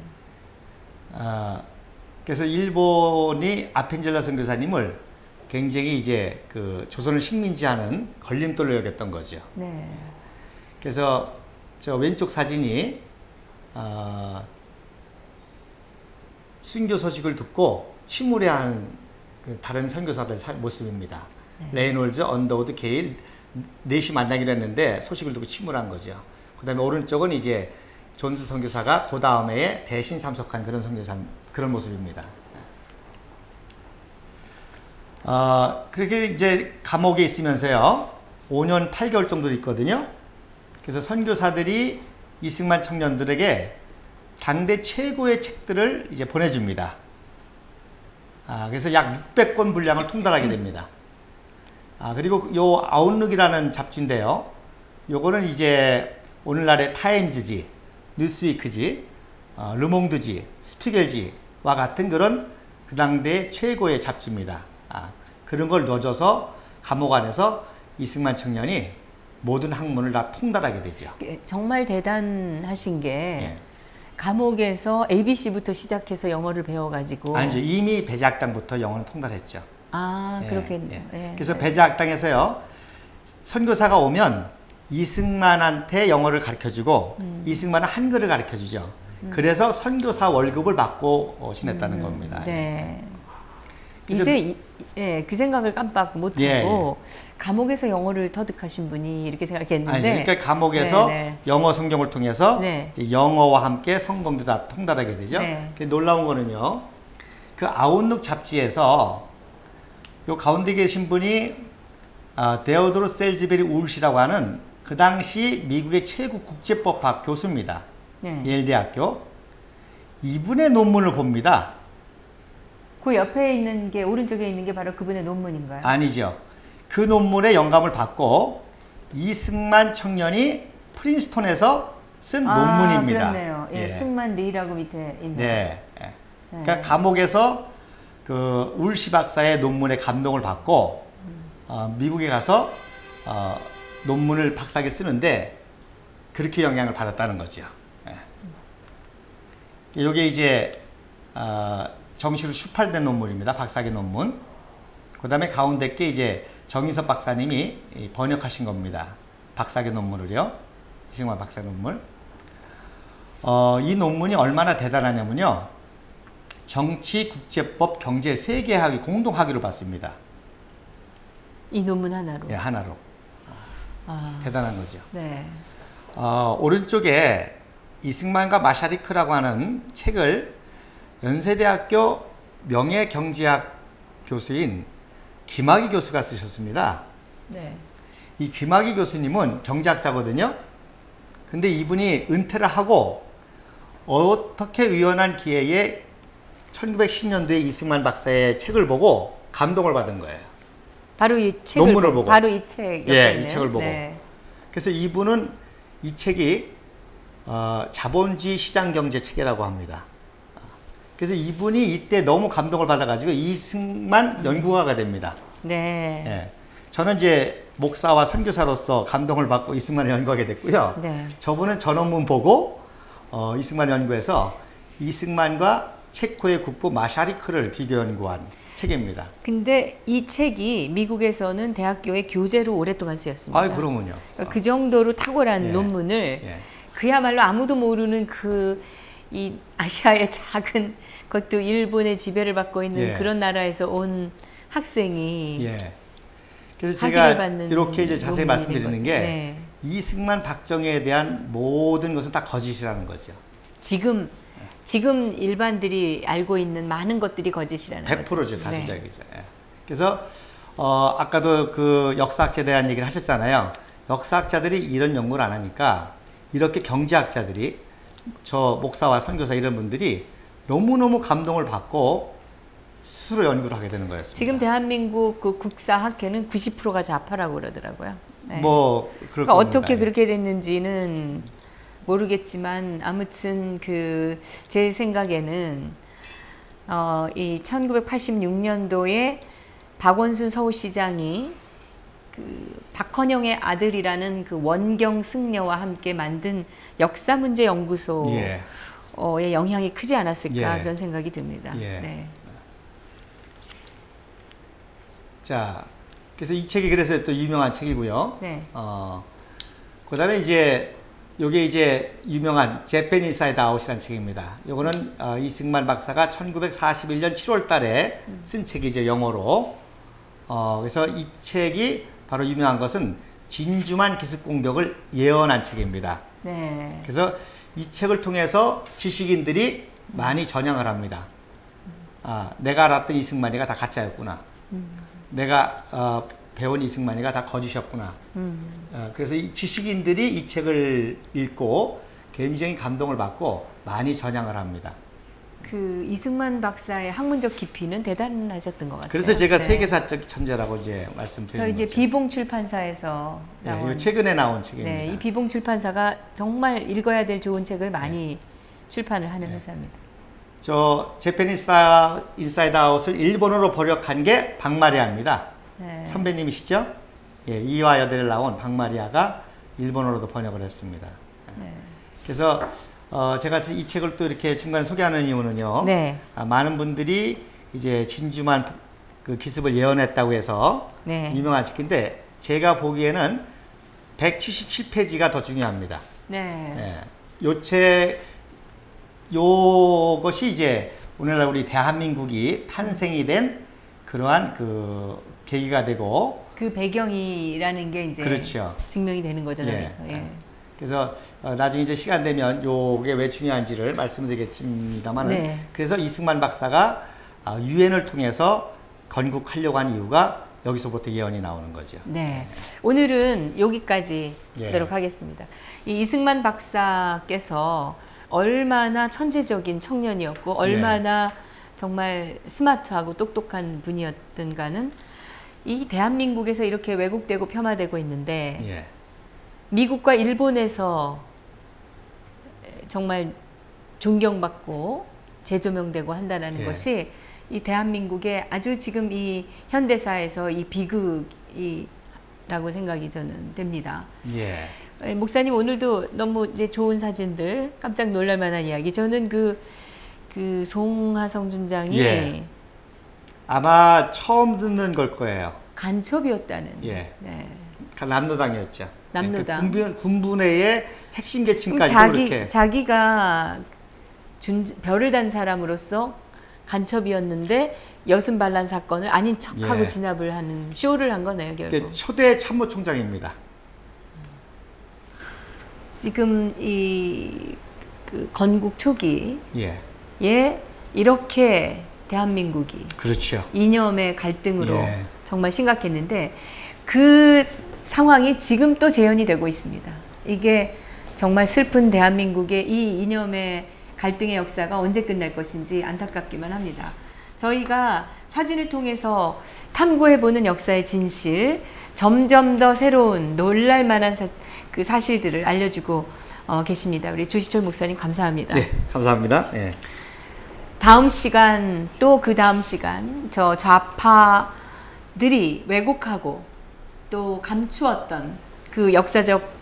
그래서 일본이 아펜젤러 선교사님을 굉장히 이제 그 조선을 식민지하는 걸림돌로 여겼던 거죠. 네. 그래서 저 왼쪽 사진이 순교 소식을 듣고 침울해하는 그 다른 선교사들 모습입니다. 네. 레이놀즈, 언더우드, 게일 넷이 만나기로 했는데 소식을 듣고 침울한 거죠. 그 다음에 오른쪽은 이제 존스 선교사가 그 다음에 대신 참석한 그런 선교사 그런 모습입니다. 그렇게 이제 감옥에 있으면서요 5년 8개월 정도 있거든요. 그래서 선교사들이 이승만 청년들에게 당대 최고의 책들을 이제 보내줍니다. 그래서 약 600권 분량을 통달하게 됩니다. 그리고 요 아웃룩이라는 잡지인데요. 요거는 이제 오늘날의 타임즈지, 뉴스위크지, 르몽드지, 스피겔지와 같은 그런 그 당대 최고의 잡지입니다. 그런 걸 넣어줘서 감옥 안에서 이승만 청년이 모든 학문을 다 통달하게 되죠. 정말 대단하신 게 예. 감옥에서 ABC부터 시작해서 영어를 배워가지고 아니죠. 이미 배제학당부터 영어는 통달했죠. 예, 그렇겠네요. 예. 그래서 배제학당에서요 선교사가 오면 이승만한테 영어를 가르쳐주고 이승만은 한글을 가르쳐주죠. 그래서 선교사 월급을 받고 지냈다는 겁니다. 네. 이제 그 생각을 깜빡 못하고 감옥에서 영어를 터득하신 분이 이렇게 생각했는데 그러니까 감옥에서 영어 성경을 통해서 영어와 함께 성경도 다 통달하게 되죠. 놀라운 거는요. 그 아웃룩 잡지에서 요 가운데 계신 분이 데오도르 셀즈베리 울시라고 하는 그 당시 미국의 최고 국제법학 교수입니다. 예일 대학교. 이분의 논문을 봅니다. 그 옆에 있는 게 오른쪽에 있는 게 바로 그분의 논문인가요? 아니죠. 그 논문에 영감을 받고 이승만 청년이 프린스톤에서 쓴 논문입니다. 그렇네요. 승만 리라고 밑에 있는. 네. 그러니까 감옥에서 그 울시 박사의 논문에 감동을 받고 미국에 가서 논문을 박사하게 쓰는데 그렇게 영향을 받았다는 거죠. 이게 이제 정식으로 출판된 논문입니다. 박사학위 논문. 그 다음에 가운데 게 이제 정인섭 박사님이 번역하신 겁니다. 박사학위 논문을요. 이승만 박사 논문. 이 논문이 얼마나 대단하냐면요. 정치, 국제법, 경제 세 개 학위 공동 학위를 받습니다. 이 논문 하나로? 예, 하나로. 대단한 거죠. 네. 오른쪽에 이승만과 마샤리크라고 하는 책을 연세대학교 명예경제학 교수인 김학의 교수가 쓰셨습니다. 네. 이 김학의 교수님은 경제학자거든요. 근데 이분이 은퇴를 하고 어떻게 우연한 기회에 1910년도에 이승만 박사의 책을 보고 감동을 받은 거예요. 바로 이 책을 논문을 보고. 바로 이 책. 이 책을 보고. 그래서 이분은 이 책이 자본주의 시장경제 책이라고 합니다. 그래서 이분이 이때 너무 감동을 받아가지고 이승만 연구가가 됩니다. 네. 저는 이제 목사와 선교사로서 감동을 받고 이승만을 연구하게 됐고요. 저분은 저 논문 보고 이승만 연구해서 이승만과 체코의 국부 마샤리크를 비교 연구한 책입니다. 근데 이 책이 미국에서는 대학교의 교재로 오랫동안 쓰였습니다. 그러면요. 그 정도로 탁월한 논문을 그야말로 아무도 모르는 이 아시아의 작은 것도 일본의 지배를 받고 있는 그런 나라에서 온 학생이 그래서 제가 이렇게 이제 자세히 말씀드리는 게 이승만 박정희에 대한 모든 것은 다 거짓이라는 거죠. 지금 일반들이 알고 있는 많은 것들이 거짓이라는 100%죠, 거죠. 다수작이죠. 그래서 아까도 그 역사학자에 대한 얘기를 하셨잖아요. 역사학자들이 이런 연구를 안 하니까 이렇게 경제학자들이 저 목사와 선교사 이런 분들이 너무너무 감동을 받고 스스로 연구를 하게 되는 거였습니다. 지금 대한민국 그 국사학회는 90%가 좌파라고 그러더라고요. 네. 뭐 그러니까 어떻게 그렇게 됐는지는 모르겠지만 아무튼 그 제 생각에는 이 1986년도에 박원순 서울시장이 그 박헌영의 아들이라는 그 원경 승려와 함께 만든 역사문제연구소의 영향이 크지 않았을까 그런 생각이 듭니다. 네. 자, 그래서 이 책이 그래서 또 유명한 책이고요. 네. 그다음에 이제 요게 이제 유명한 재팬 인사이드 아웃이라는 책입니다. 요거는 이승만 박사가 1941년 7월 달에 쓴 책이죠, 영어로. 그래서 이 책이 바로 유명한 것은 진주만 기습 공격을 예언한 책입니다. 네. 그래서 이 책을 통해서 지식인들이 많이 전향을 합니다. 내가 알았던 이승만이가 다 가짜였구나. 내가 배운 이승만이가 다 거짓이었구나. 그래서 이 지식인들이 이 책을 읽고 굉장히 감동을 받고 많이 전향을 합니다. 그 이승만 박사의 학문적 깊이는 대단하셨던 것 같아요. 그래서 제가 세계사적 천재라고 이제 말씀드리는 거죠. 이제 비봉 출판사에서 나온 최근에 나온 책입니다. 네, 이 비봉 출판사가 정말 읽어야 될 좋은 책을 많이 출판을 하는 회사입니다. 저 재팬 인사이드 아웃을 일본어로 번역한 게 박마리아입니다. 네. 선배님이시죠? 이와 여대를 나온 박마리아가 일본어로도 번역을 했습니다. 네. 그래서 제가 이 책을 또 이렇게 중간에 소개하는 이유는요. 네. 많은 분들이 이제 진주만 그 기습을 예언했다고 해서 유명한 책인데 제가 보기에는 177페이지가 더 중요합니다. 네. 요것이 이제 오늘날 우리 대한민국이 탄생이 된 그러한 그 계기가 되고 그 배경이라는 게 이제 그렇죠. 증명이 되는 거잖아요. 그래서 나중에 이제 시간 되면 요게 왜 중요한지를 말씀드리겠습니다만 그래서 이승만 박사가 유엔을 통해서 건국하려고 한 이유가 여기서부터 예언이 나오는 거죠. 네. 오늘은 여기까지 하도록 하겠습니다. 이 이승만 박사께서 얼마나 천재적인 청년이었고 얼마나 정말 스마트하고 똑똑한 분이었던가는 이 대한민국에서 이렇게 왜곡되고 폄하되고 있는데 미국과 일본에서 정말 존경받고 재조명되고 한다는 것이 이 대한민국의 아주 지금 이 현대사에서 이 비극이라고 생각이 저는 됩니다. 목사님 오늘도 너무 이제 좋은 사진들, 깜짝 놀랄 만한 이야기. 저는 그 송하성 준장이 아마 처음 듣는 걸 거예요. 간첩이었다는. 남로당이었죠. 남로당. 군부내의 핵심 계층까지 자기가 별을 단 사람으로서 간첩이었는데 여순 반란 사건을 아닌 척하고 진압을 하는 쇼를 한 거네요, 결국. 초대 참모총장입니다. 지금 그 건국 초기에 이렇게 대한민국이 이념의 갈등으로 정말 심각했는데 그 상황이 지금 또 재현이 되고 있습니다. 이게 정말 슬픈 대한민국의 이 이념의 갈등의 역사가 언제 끝날 것인지 안타깝기만 합니다. 저희가 사진을 통해서 탐구해보는 역사의 진실, 점점 더 새로운 놀랄만한 그 사실들을 알려주고 계십니다. 우리 조시철 목사님 감사합니다. 네, 감사합니다. 다음 시간 또 그 다음 시간 저 좌파들이 왜곡하고 또 감추었던 그 역사적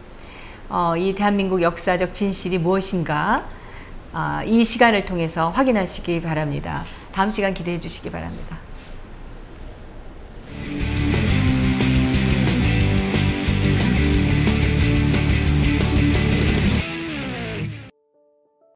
이 대한민국 역사적 진실이 무엇인가 이 시간을 통해서 확인하시기 바랍니다. 다음 시간 기대해 주시기 바랍니다.